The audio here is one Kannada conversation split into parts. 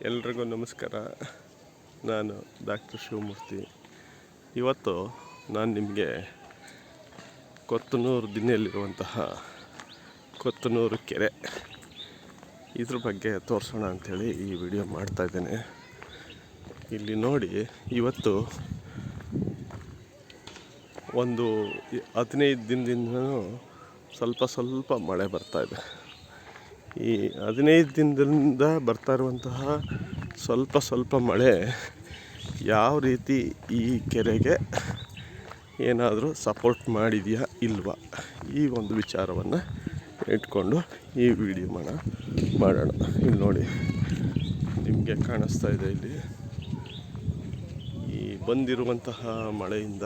ಎಲ್ರಿಗೂ ನಮಸ್ಕಾರ. ನಾನು ಡಾಕ್ಟರ್ ಶಿವಮೂರ್ತಿ. ಇವತ್ತು ನಾನು ನಿಮಗೆ ಕೊತ್ತನೂರು ದಿಣ್ಣೆಯಲ್ಲಿರುವಂತಹ ಕೊತ್ತನೂರು ಕೆರೆ ಇದ್ರ ಬಗ್ಗೆ ತೋರಿಸೋಣ ಅಂಥೇಳಿ ಈ ವಿಡಿಯೋ ಮಾಡ್ತಾಯಿದ್ದೇನೆ. ಇಲ್ಲಿ ನೋಡಿ, ಇವತ್ತು ಒಂದು 15 ದಿನದಿಂದ ಸ್ವಲ್ಪ ಮಳೆ ಬರ್ತಾಯಿದೆ. ಈ 15 ದಿನದಿಂದ ಬರ್ತಾ ಇರುವಂತಹ ಸ್ವಲ್ಪ ಮಳೆ ಯಾವ ರೀತಿ ಈ ಕೆರೆಗೆ ಏನಾದರೂ ಸಪೋರ್ಟ್ ಮಾಡಿದೆಯಾ ಇಲ್ವಾ, ಈ ಒಂದು ವಿಚಾರವನ್ನು ಇಟ್ಕೊಂಡು ಈ ವಿಡಿಯೋ ಮಾಡೋಣ. ಇಲ್ಲಿ ನೋಡಿ, ನಿಮಗೆ ಕಾಣಿಸ್ತಾ ಇದೆ, ಇಲ್ಲಿ ಈ ಬಂದಿರುವಂತಹ ಮಳೆಯಿಂದ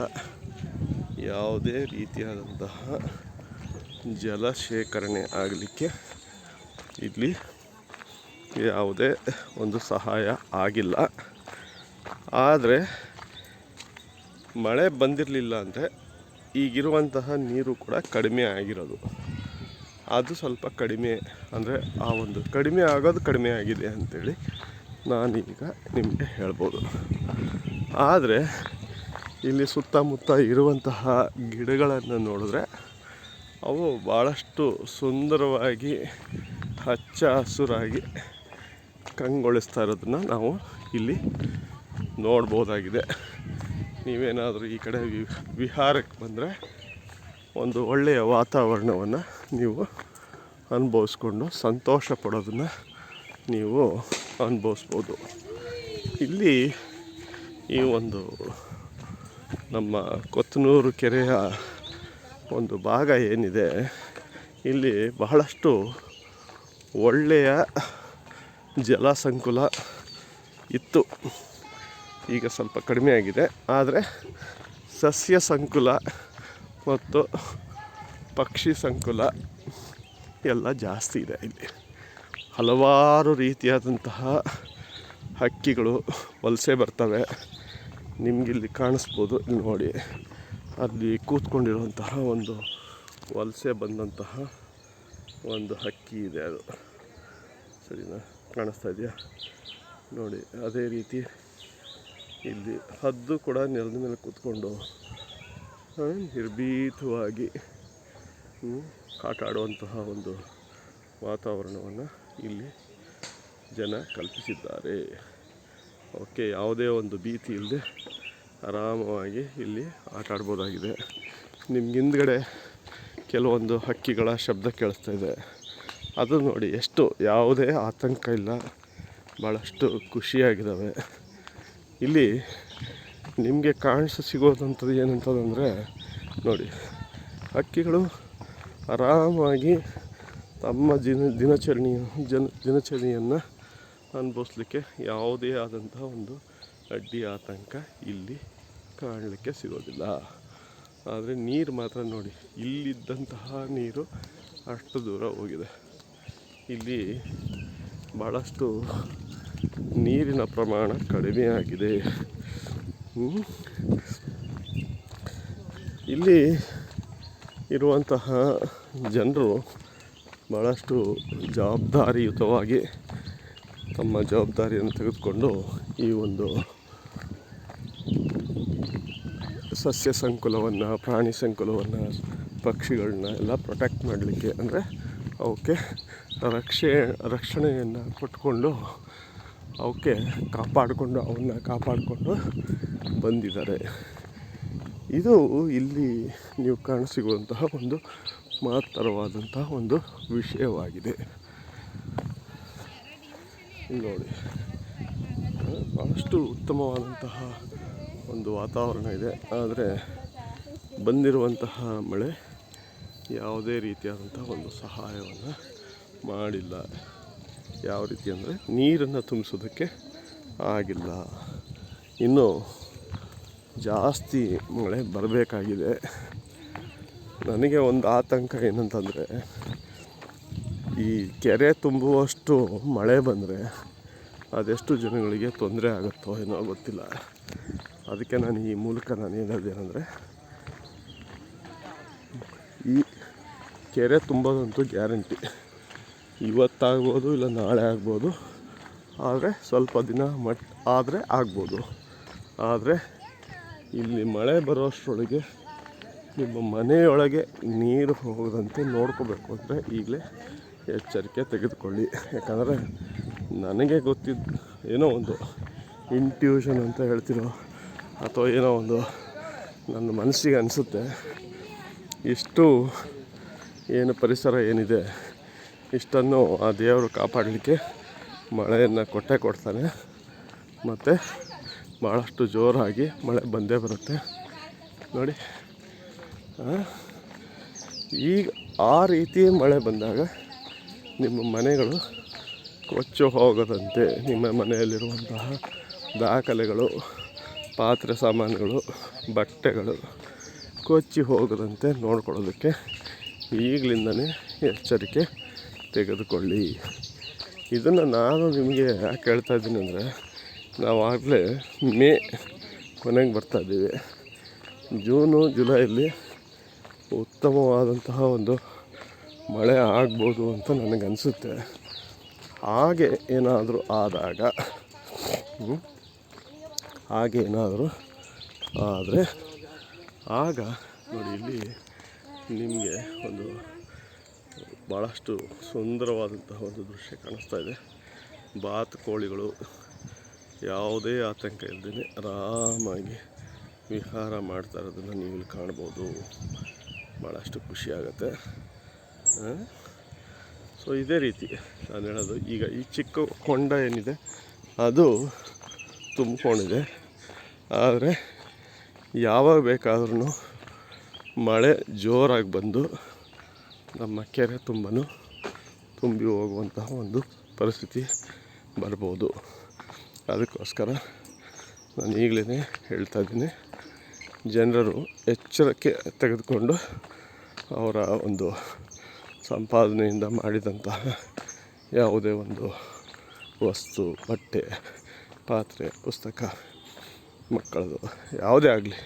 ಯಾವುದೇ ರೀತಿಯಾದಂತಹ ಜಲ ಶೇಖರಣೆ ಆಗಲಿಕ್ಕೆ ಇಲ್ಲಿ ಯಾವುದೇ ಒಂದು ಸಹಾಯ ಆಗಿಲ್ಲ. ಆದರೆ ಮಳೆ ಬಂದಿರಲಿಲ್ಲ ಅಂದರೆ ಈಗಿರುವಂತಹ ನೀರು ಕೂಡ ಕಡಿಮೆ ಆಗಿರೋದು, ಅದು ಸ್ವಲ್ಪ ಕಡಿಮೆ, ಅಂದರೆ ಆ ಒಂದು ಕಡಿಮೆ ಆಗಿದೆ ಅಂಥೇಳಿ ನಾನೀಗ ನಿಮಗೆ ಹೇಳ್ಬೋದು. ಆದರೆ ಇಲ್ಲಿ ಸುತ್ತಮುತ್ತ ಇರುವಂತಹ ಗಿಡಗಳನ್ನು ನೋಡಿದ್ರೆ ಅವು ಭಾಳಷ್ಟು ಸುಂದರವಾಗಿ ಹಚ್ಚ ಹಸುರಾಗಿ ಕಂಗೊಳಿಸ್ತಾ ಇರೋದನ್ನು ನಾವು ಇಲ್ಲಿ ನೋಡ್ಬೋದಾಗಿದೆ. ನೀವೇನಾದರೂ ಈ ಕಡೆ ವಿಹಾರಕ್ಕೆ ಬಂದರೆ ಒಂದು ಒಳ್ಳೆಯ ವಾತಾವರಣವನ್ನು ನೀವು ಅನುಭವಿಸ್ಕೊಂಡು ಸಂತೋಷ ಪಡೋದನ್ನು ನೀವು ಅನುಭವಿಸ್ಬೋದು. ಇಲ್ಲಿ ಈ ಒಂದು ನಮ್ಮ ಕೊತ್ತನೂರು ಕೆರೆಯ ಒಂದು ಭಾಗ ಏನಿದೆ, ಇಲ್ಲಿ ಬಹಳಷ್ಟು ಒಳ್ಳೆಯ ಜಲಸಂಕುಲ ಇತ್ತು. ಈಗ ಸ್ವಲ್ಪ ಕಡಿಮೆ ಆಗಿದೆ. ಆದರೆ ಸಸ್ಯ ಸಂಕುಲ ಮತ್ತು ಪಕ್ಷಿ ಸಂಕುಲ ಎಲ್ಲ ಜಾಸ್ತಿ ಇದೆ. ಇಲ್ಲಿ ಹಲವಾರು ರೀತಿಯಾದಂತಹ ಹಕ್ಕಿಗಳು ವಲಸೆ ಬರ್ತವೆ. ನಿಮಗಿಲ್ಲಿ ಕಾಣಿಸ್ಬೋದು, ಇಲ್ಲಿ ನೋಡಿ, ಅಲ್ಲಿ ಕೂತ್ಕೊಂಡಿರುವಂತಹ ಒಂದು ವಲಸೆ ಬಂದಂತಹ ಒಂದು ಹಕ್ಕಿ ಇದೆ. ಅದು ಸರಿನಾ, ಕಾಣಿಸ್ತಾ ಇದೆಯಾ ನೋಡಿ. ಅದೇ ರೀತಿ ಇಲ್ಲಿ ಹದ್ದು ಕೂಡ ನೆಲದ ಮೇಲೆ ಕೂತ್ಕೊಂಡು ನಿರ್ಭೀತವಾಗಿ ಆಟ ಆಡುವಂತಹ ಒಂದು ವಾತಾವರಣವನ್ನು ಇಲ್ಲಿ ಜನ ಕಲ್ಪಿಸಿದ್ದಾರೆ. ಅವಕ್ಕೆ ಯಾವುದೇ ಒಂದು ಭೀತಿ ಇಲ್ಲದೆ ಆರಾಮವಾಗಿ ಇಲ್ಲಿ ಆಟ ಆಡ್ಬೋದಾಗಿದೆ. ನಿಮ್ಗೆ ಹಿಂದ್ಗಡೆ ಕೆಲವೊಂದು ಹಕ್ಕಿಗಳ ಶಬ್ದ ಕೇಳಿಸ್ತಾ ಇದೆ. ಅದು ನೋಡಿ, ಎಷ್ಟು ಯಾವುದೇ ಆತಂಕ ಇಲ್ಲ, ಭಾಳಷ್ಟು ಖುಷಿಯಾಗಿದ್ದಾವೆ. ಇಲ್ಲಿ ನಿಮಗೆ ಸಿಗೋದಂಥದ್ದು ಏನಂತಂದರೆ ನೋಡಿ, ಹಕ್ಕಿಗಳು ಆರಾಮಾಗಿ ತಮ್ಮ ದಿನಚರಿಯನ್ನು ಅನುಭವಿಸ್ಲಿಕ್ಕೆ ಯಾವುದೇ ಆದಂತಹ ಒಂದು ಅಡ್ಡಿ ಆತಂಕ ಇಲ್ಲಿ ಕಾಣಲಿಕ್ಕೆ ಸಿಗೋದಿಲ್ಲ. ಆದರೆ ನೀರು ಮಾತ್ರ ನೋಡಿ, ಇಲ್ಲಿದ್ದಂತಹ ನೀರು ಅಷ್ಟು ದೂರ ಹೋಗಿದೆ. ಇಲ್ಲಿ ಭಾಳಷ್ಟು ನೀರಿನ ಪ್ರಮಾಣ ಕಡಿಮೆ ಆಗಿದೆ. ಇಲ್ಲಿ ಇರುವಂತಹ ಜನರು ಭಾಳಷ್ಟು ಜವಾಬ್ದಾರಿಯುತವಾಗಿ ತಮ್ಮ ಜವಾಬ್ದಾರಿಯನ್ನು ತೆಗೆದುಕೊಂಡು ಈ ಒಂದು ಸಸ್ಯ ಸಂಕುಲವನ್ನು, ಪ್ರಾಣಿ ಸಂಕುಲವನ್ನು, ಪಕ್ಷಿಗಳನ್ನ ಎಲ್ಲ ಪ್ರೊಟೆಕ್ಟ್ ಮಾಡಲಿಕ್ಕೆ, ಅಂದರೆ ಅವಕ್ಕೆ ರಕ್ಷಣೆಯನ್ನು ಕೊಟ್ಕೊಂಡು ಅವಕ್ಕೆ ಕಾಪಾಡಿಕೊಂಡು ಬಂದಿದ್ದಾರೆ. ಇದು ಇಲ್ಲಿ ನೀವು ಕಾಣಸಿಗುವಂತಹ ಒಂದು ಮಹತ್ತರವಾದಂತಹ ಒಂದು ವಿಷಯವಾಗಿದೆ. ನೋಡಿ, ಭಾಳಷ್ಟು ಉತ್ತಮವಾದಂತಹ ಒಂದು ವಾತಾವರಣ ಇದೆ. ಆದರೆ ಬಂದಿರುವಂತಹ ಮಳೆ ಯಾವುದೇ ರೀತಿಯಾದಂತಹ ಒಂದು ಸಹಾಯವನ್ನು ಮಾಡಿಲ್ಲ. ಯಾವ ರೀತಿ ಅಂದರೆ ನೀರನ್ನು ತುಂಬಿಸೋದಕ್ಕೆ ಆಗಿಲ್ಲ. ಇನ್ನೂ ಜಾಸ್ತಿ ಮಳೆ ಬರಬೇಕಾಗಿದೆ. ನನಗೆ ಒಂದು ಆತಂಕ ಏನಂತಂದರೆ, ಈ ಕೆರೆ ತುಂಬುವಷ್ಟು ಮಳೆ ಬಂದರೆ ಅದೆಷ್ಟು ಜನಗಳಿಗೆ ತೊಂದರೆ ಆಗುತ್ತೋ ಏನೋ ಗೊತ್ತಿಲ್ಲ. ಅದಕ್ಕೆ ನಾನು ಈ ಮೂಲಕ ಹೇಳೋದೇನೆಂದರೆ, ಈ ಕೆರೆ ತುಂಬೋದಂತೂ ಗ್ಯಾರಂಟಿ. ಇವತ್ತಾಗ್ಬೋದು, ಇಲ್ಲ ನಾಳೆ ಆಗ್ಬೋದು, ಆದರೆ ಸ್ವಲ್ಪ ದಿನ ಆದರೆ ಆಗ್ಬೋದು. ಆದರೆ ಇಲ್ಲಿ ಮಳೆ ಬರೋಷ್ಟರೊಳಗೆ ನಿಮ್ಮ ಮನೆಯೊಳಗೆ ನೀರು ಹೋಗದಂತೆ ನೋಡ್ಕೋಬೇಕು ಅಂದರೆ ಈಗಲೇ ಎಚ್ಚರಿಕೆ ತೆಗೆದುಕೊಳ್ಳಿ. ಯಾಕಂದರೆ ನನಗೆ ಗೊತ್ತಿದ್ದು ಏನೋ ಒಂದು ಇಂಟ್ಯೂಷನ್ ಅಂತ ಹೇಳ್ತಿರೋ ಅಥವಾ ಏನೋ ಒಂದು ನನ್ನ ಮನಸ್ಸಿಗೆ ಅನಿಸುತ್ತೆ, ಇಷ್ಟು ಏನು ಪರಿಸರ ಏನಿದೆ ಇಷ್ಟನ್ನು ಆ ದೇವರು ಕಾಪಾಡಲಿಕ್ಕೆ ಮಳೆಯನ್ನು ಕೊಡ್ತಾನೆ. ಮತ್ತು ಭಾಳಷ್ಟು ಜೋರಾಗಿ ಮಳೆ ಬಂದೇ ಬರುತ್ತೆ ನೋಡಿ. ಈಗ ಆ ರೀತಿ ಮಳೆ ಬಂದಾಗ ನಿಮ್ಮ ಮನೆಗಳು ಕೊಚ್ಚಿ ಹೋಗದಂತೆ, ನಿಮ್ಮ ಮನೆಯಲ್ಲಿರುವಂತಹ ದಾಖಲೆಗಳು, ಪಾತ್ರೆ ಸಾಮಾನುಗಳು, ಬಟ್ಟೆಗಳು ಕೊಚ್ಚಿ ಹೋಗದಂತೆ ನೋಡ್ಕೊಳ್ಳೋದಕ್ಕೆ ಈಗಲಿಂದನೇ ಎಚ್ಚರಿಕೆ ತೆಗೆದುಕೊಳ್ಳಿ. ಇದನ್ನು ನಾನು ನಿಮಗೆ ಯಾಕೆ ಹೇಳ್ತಾ ಇದ್ದೀನಿ ಅಂದರೆ, ನಾವಾಗಲೇ ಮೇ ಕೊನೆಗೆ ಬರ್ತಾಯಿದ್ದೀವಿ. ಜೂನು ಜುಲೈಯಲ್ಲಿ ಉತ್ತಮವಾದಂತಹ ಒಂದು ಮಳೆ ಆಗ್ಬೋದು ಅಂತ ನನಗನ್ನಿಸುತ್ತೆ. ಹಾಗೆ ಏನಾದರೂ ಆದಾಗ ಆದರೆ ಆಗ ನೋಡಿ, ಇಲ್ಲಿ ನಿಮಗೆ ಒಂದು ಭಾಳಷ್ಟು ಸುಂದರವಾದಂತಹ ಒಂದು ದೃಶ್ಯ ಕಾಣಿಸ್ತಾ ಇದೆ. ಬಾತುಕೋಳಿಗಳು ಯಾವುದೇ ಆತಂಕ ಇಲ್ಲದೇ ಆರಾಮಾಗಿ ವಿಹಾರ ಮಾಡ್ತಾ ಇರೋದನ್ನು ನೀವು ಇಲ್ಲಿ ಕಾಣ್ಬೋದು. ಭಾಳಷ್ಟು ಖುಷಿಯಾಗತ್ತೆ. ಸೊ ಇದೇ ರೀತಿ ನಾನು ಹೇಳೋದು, ಈಗ ಈ ಚಿಕ್ಕ ಹೊಂಡ ಏನಿದೆ ಅದು ತುಂಬಿಕೊಂಡಿದೆ. ಆದರೆ ಯಾವಾಗ ಬೇಕಾದ್ರೂ ಮಳೆ ಜೋರಾಗಿ ಬಂದು ನಮ್ಮ ಕೆರೆ ತುಂಬಿ ಹೋಗುವಂತಹ ಒಂದು ಪರಿಸ್ಥಿತಿ ಬರ್ಬೋದು. ಅದಕ್ಕೋಸ್ಕರ ನಾನು ಈಗಲೇ ಹೇಳ್ತಾ ಇದ್ದೀನಿ, ಜನರು ಎಚ್ಚರಿಕೆ ತೆಗೆದುಕೊಂಡು ಅವರ ಒಂದು ಸಂಪಾದನೆಯಿಂದ ಮಾಡಿದಂತಹ ಯಾವುದೇ ಒಂದು ವಸ್ತು, ಬಟ್ಟೆ, ಪಾತ್ರೆ, ಪುಸ್ತಕ, ಮಕ್ಕಳದು ಯಾವುದೇ ಆಗಲಿ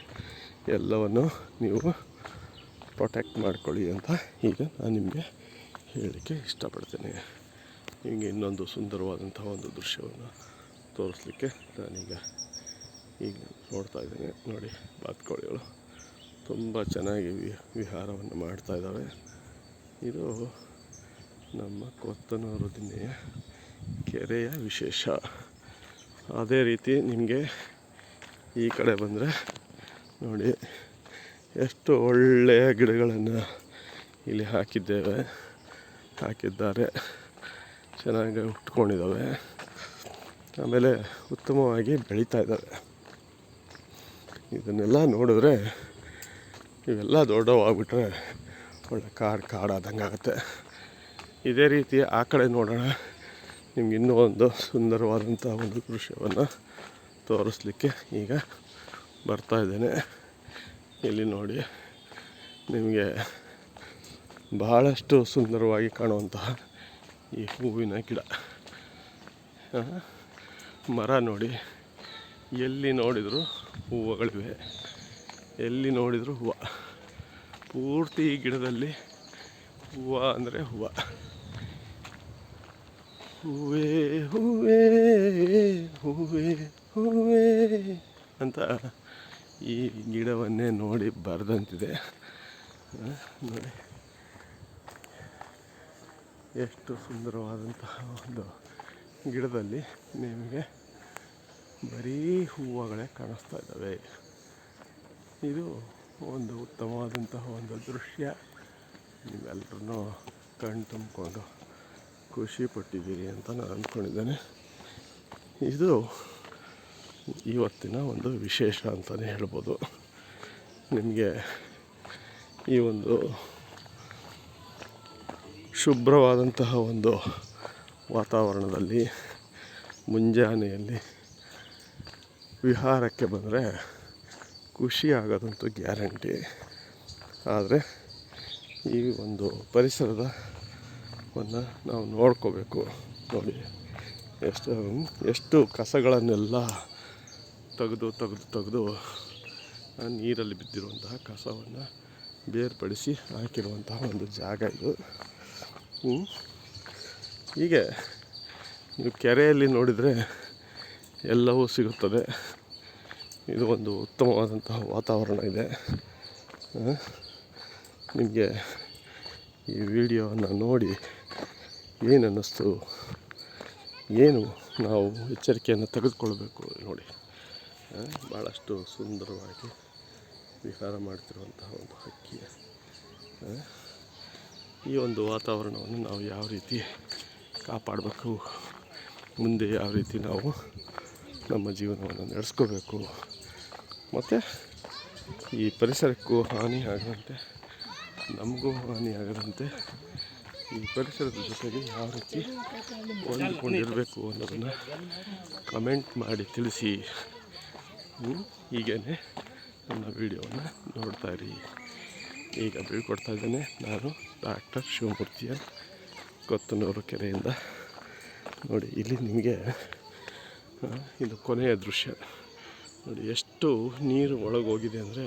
ಎಲ್ಲವನ್ನು ನೀವು ಪ್ರೊಟೆಕ್ಟ್ ಮಾಡ್ಕೊಳ್ಳಿ ಅಂತ ಈಗ ನಾನು ನಿಮಗೆ ಹೇಳಲಿಕ್ಕೆ ಇಷ್ಟಪಡ್ತೇನೆ. ನಿಮಗೆ ಇನ್ನೊಂದು ಸುಂದರವಾದಂತಹ ಒಂದು ದೃಶ್ಯವನ್ನು ತೋರಿಸ್ಲಿಕ್ಕೆ ನಾನೀಗ ನೋಡ್ತಾ ಇದ್ದೀನಿ. ನೋಡಿ, ಬಾತುಕೋಳಿಗಳು ತುಂಬ ಚೆನ್ನಾಗಿ ವಿಹಾರವನ್ನು ಮಾಡ್ತಾಯಿದ್ದಾವೆ. ಇದು ನಮ್ಮ ಕೊತ್ತನೂರು ದಿನ್ನೆಯ ಕೆರೆಯ ವಿಶೇಷ. ಅದೇ ರೀತಿ ನಿಮಗೆ ಈ ಕಡೆ ಬಂದರೆ ನೋಡಿ, ಎಷ್ಟು ಒಳ್ಳೆಯ ಗಿಡಗಳನ್ನು ಇಲ್ಲಿ ಹಾಕಿದ್ದಾರೆ. ಚೆನ್ನಾಗಿ ಉಟ್ಕೊಂಡಿದ್ದಾವೆ. ಆಮೇಲೆ ಉತ್ತಮವಾಗಿ ಬೆಳೀತಾ ಇದ್ದಾವೆ. ಇದನ್ನೆಲ್ಲ ನೋಡಿದ್ರೆ ಇವೆಲ್ಲ ದೊಡ್ಡವಾಗ್ಬಿಟ್ರೆ ಒಳ್ಳೆ ಕಾಡಾದಂಗೆ ಆಗುತ್ತೆ. ಇದೇ ರೀತಿ ಆ ಕಡೆ ನೋಡೋಣ. ನಿಮ್ಗೆ ಇನ್ನೂ ಒಂದು ಸುಂದರವಾದಂಥ ಒಂದು ದೃಶ್ಯವನ್ನು ತೋರಿಸ್ಲಿಕ್ಕೆ ಈಗ ಬರ್ತಾ ಇದ್ದೇನೆ. ಇಲ್ಲಿ ನೋಡಿ, ನಿಮಗೆ ಬಹಳಷ್ಟು ಸುಂದರವಾಗಿ ಕಾಣುವಂತಹ ಈ ಹೂವಿನ ಗಿಡ, ಮರ ನೋಡಿ, ಎಲ್ಲಿ ನೋಡಿದರೂ ಹೂವುಗಳಿವೆ. ಎಲ್ಲಿ ನೋಡಿದರೂ ಹೂವು. ಪೂರ್ತಿ ಈ ಗಿಡದಲ್ಲಿ ಹೂವು ಅಂದರೆ ಹೂವು. ಹೂವೇ ಹೂವೇ ಹೂವೇ ಹೂವೇ ಅಂತ ಈ ಗಿಡವನ್ನೇ ನೋಡಿ ಬರೆದಂತಿದೆ. ನೋಡಿ ಎಷ್ಟು ಸುಂದರವಾದಂತಹ ಒಂದು ಗಿಡದಲ್ಲಿ ನಿಮಗೆ ಬರೀ ಹೂವುಗಳೇ ಕಾಣಿಸ್ತಾ ಇದ್ದಾವೆ. ಇದು ಒಂದು ಉತ್ತಮವಾದಂತಹ ಒಂದು ದೃಶ್ಯ. ನೀವೆಲ್ಲರೂ ಕಣ್ಣು ತುಂಬಿಕೊಂಡು ಖುಷಿ ಪಟ್ಟಿದ್ದೀರಿ ಅಂತ ನಾನು ಅಂದ್ಕೊಂಡಿದ್ದೇನೆ. ಇದು ಇವತ್ತಿನ ಒಂದು ವಿಶೇಷ ಅಂತಲೇ ಹೇಳ್ಬೋದು. ನಿಮಗೆ ಈ ಒಂದು ಶುಭ್ರವಾದಂತಹ ಒಂದು ವಾತಾವರಣದಲ್ಲಿ ಮುಂಜಾನೆಯಲ್ಲಿ ವಿಹಾರಕ್ಕೆ ಬಂದರೆ ಖುಷಿ ಆಗೋದಂತೂ ಗ್ಯಾರಂಟಿ. ಆದರೆ ಈ ಒಂದು ಪರಿಸರವನ್ನು ನಾವು ನೋಡ್ಕೋಬೇಕು. ನೋಡಿ, ಎಷ್ಟು ಕಸಗಳನ್ನೆಲ್ಲ ತೆಗೆದು ನೀರಲ್ಲಿ ಬಿದ್ದಿರುವಂತಹ ಕಸವನ್ನು ಬೇರ್ಪಡಿಸಿ ಹಾಕಿರುವಂತಹ ಒಂದು ಜಾಗ ಇದು. ಹೀಗೆ ನೀವು ಕೆರೆಯಲ್ಲಿ ನೋಡಿದರೆ ಎಲ್ಲವೂ ಸಿಗುತ್ತದೆ. ಇದು ಒಂದು ಉತ್ತಮವಾದಂತಹ ವಾತಾವರಣ ಇದೆ. ನಿಮಗೆ ಈ ವಿಡಿಯೋವನ್ನು ನೋಡಿ ಏನು ಅನ್ನಿಸ್ತು, ಏನು ನಾವು ಎಚ್ಚರಿಕೆಯನ್ನು ತೆಗೆದುಕೊಳ್ಬೇಕು ನೋಡಿ. ಭಾಳಷ್ಟು ಸುಂದರವಾಗಿ ವಿಹಾರ ಮಾಡ್ತಿರುವಂತಹ ಒಂದು ಹಕ್ಕಿ. ಈ ಒಂದು ವಾತಾವರಣವನ್ನು ನಾವು ಯಾವ ರೀತಿ ಕಾಪಾಡಬೇಕು, ಮುಂದೆ ಯಾವ ರೀತಿ ನಾವು ನಮ್ಮ ಜೀವನವನ್ನು ನಡೆಸ್ಕೋಬೇಕು, ಮತ್ತು ಈ ಪರಿಸರಕ್ಕೂ ಹಾನಿ ಆಗದಂತೆ ನಮಗೂ ಹಾನಿ ಆಗದಂತೆ ಈ ಪರಿಸರದ ಜೊತೆಗೆ ಯಾವ ರೀತಿ ಹೊಂದಿಕೊಂಡಿರಬೇಕು ಅನ್ನೋದನ್ನು ಕಮೆಂಟ್ ಮಾಡಿ ತಿಳಿಸಿ. ಹೀಗೇ ನನ್ನ ವಿಡಿಯೋವನ್ನು ನೋಡ್ತಾಯಿರಿ. ಈಗ ಬೀಳ್ಕೊಡ್ತಾ ಇದ್ದೇನೆ. ನಾನು ಡಾಕ್ಟರ್ ಶಿವಮೂರ್ತಿಯ ಕೊತ್ತನೂರು ಕೆರೆಯಿಂದ. ನೋಡಿ, ಇಲ್ಲಿ ನಿಮಗೆ ಇದು ಕೊನೆಯ ದೃಶ್ಯ ನೋಡಿ. ಎಷ್ಟು ನೀರು ಒಳಗೋಗಿದೆ ಅಂದರೆ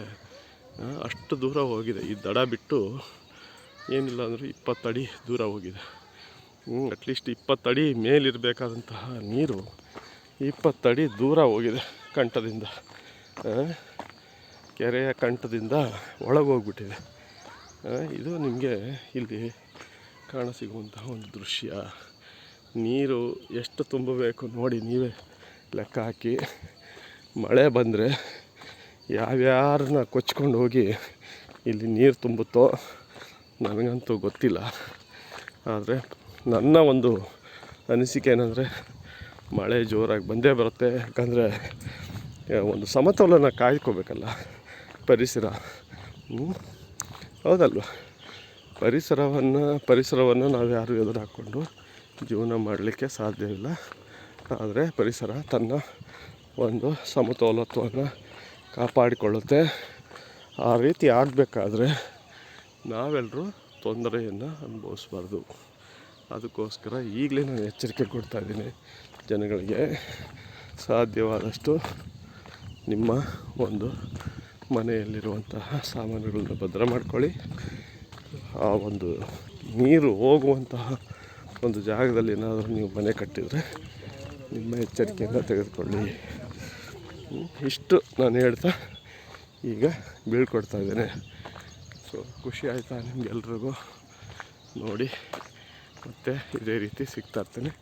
ಅಷ್ಟು ದೂರ ಹೋಗಿದೆ. ಈ ದಡ ಬಿಟ್ಟು ಏನಿಲ್ಲ ಅಂದರೂ 20 ಅಡಿ ದೂರ ಹೋಗಿದೆ. ಅಟ್ಲೀಸ್ಟ್ 20 ಅಡಿ ಮೇಲಿರಬೇಕಾದಂತಹ ನೀರು 20 ಅಡಿ ದೂರ ಹೋಗಿದೆ ಕಂಠದಿಂದ. ಕೆರೆಯ ಕಂಠದಿಂದ ಒಳಗೋಗ್ಬಿಟ್ಟಿದೆ. ಇದು ನಿಮಗೆ ಇಲ್ಲಿ ಕಾಣಸಿಗುವಂತಹ ಒಂದು ದೃಶ್ಯ. ನೀರು ಎಷ್ಟು ತುಂಬಬೇಕು ನೋಡಿ, ನೀವೇ ಲೆಕ್ಕ ಹಾಕಿ. ಮಳೆ ಬಂದರೆ ಯಾವ್ಯಾರನ್ನ ಕೊಚ್ಕೊಂಡು ಹೋಗಿ ಇಲ್ಲಿ ನೀರು ತುಂಬುತ್ತೋ ನನಗಂತೂ ಗೊತ್ತಿಲ್ಲ. ಆದರೆ ನನ್ನ ಒಂದು ಅನಿಸಿಕೆ ಏನಂದರೆ ಮಳೆ ಜೋರಾಗಿ ಬಂದೇ ಬರುತ್ತೆ. ಯಾಕಂದರೆ ಒಂದು ಸಮತೋಲನ ಕಾಯ್ಕೋಬೇಕಲ್ಲ ಪರಿಸರ. ಹೌದಲ್ವ? ಪರಿಸರವನ್ನು ನಾವು ಯಾರು ಎದುರು ಹಾಕ್ಕೊಂಡು ಜೀವನ ಮಾಡಲಿಕ್ಕೆ ಸಾಧ್ಯವಿಲ್ಲ. ಆದರೆ ಪರಿಸರ ತನ್ನ ಒಂದು ಸಮತೋಲತ್ವವನ್ನು ಕಾಪಾಡಿಕೊಳ್ಳುತ್ತೆ. ಆ ರೀತಿ ಆಗಬೇಕಾದ್ರೆ ನಾವೆಲ್ಲರೂ ತೊಂದರೆಯನ್ನು ಅನುಭವಿಸ್ಬಾರ್ದು. ಅದಕ್ಕೋಸ್ಕರ ಈಗಲೇ ನಾನು ಎಚ್ಚರಿಕೆ ಕೊಡ್ತಾಯಿದ್ದೀನಿ ಜನಗಳಿಗೆ. ಸಾಧ್ಯವಾದಷ್ಟು ನಿಮ್ಮ ಒಂದು ಮನೆಯಲ್ಲಿರುವಂತಹ ಸಾಮಾನುಗಳನ್ನು ಭದ್ರ ಮಾಡ್ಕೊಳ್ಳಿ. ಆ ಒಂದು ನೀರು ಹೋಗುವಂತಹ ಒಂದು ಜಾಗದಲ್ಲಿ ಏನಾದರೂ ನೀವು ಮನೆ ಕಟ್ಟಿದರೆ ನಿಮ್ಮ ಎಚ್ಚರಿಕೆಯಿಂದ ತೆಗೆದುಕೊಳ್ಳಿ. ಇಷ್ಟು ನಾನು ಹೇಳ್ತಾ ಈಗ ಬೀಳ್ಕೊಡ್ತಾ ಇದ್ದೇನೆ. ಸೊ ಖುಷಿ ಆಯಿತಾ ನಿಮಗೆಲ್ರಿಗೂ? ನೋಡಿ, ಮತ್ತೆ ಇದೇ ರೀತಿ ಸಿಗ್ತಾ ಇರ್ತೇನೆ.